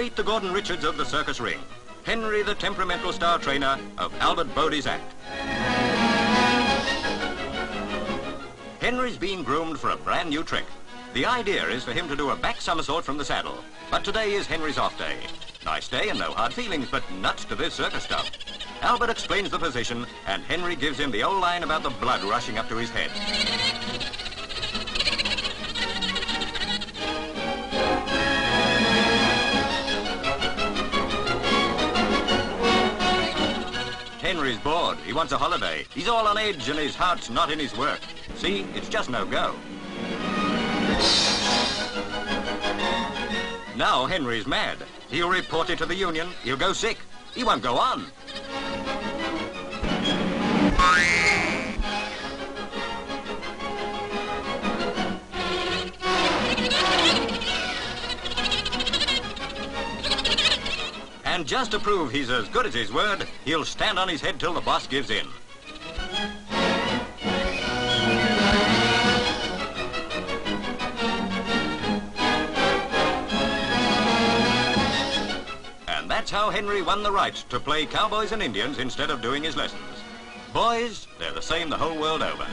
meet the Gordon Richards of the circus ring, Henry the temperamental star trainer of Albert Bodie's act. Henry's being groomed for a brand new trick. The idea is for him to do a back somersault from the saddle. But today is Henry's off day. Nice day and no hard feelings, but nuts to this circus stuff. Albert explains the position, and Henry gives him the old line about the blood rushing up to his head. Henry's bored. He wants a holiday. He's all on edge and his heart's not in his work. See, it's just no go. Now Henry's mad. He'll report it to the union. He'll go sick. He won't go on. And just to prove he's as good as his word, he'll stand on his head till the boss gives in. And that's how Henry won the right to play cowboys and Indians instead of doing his lessons. Boys, they're the same the whole world over.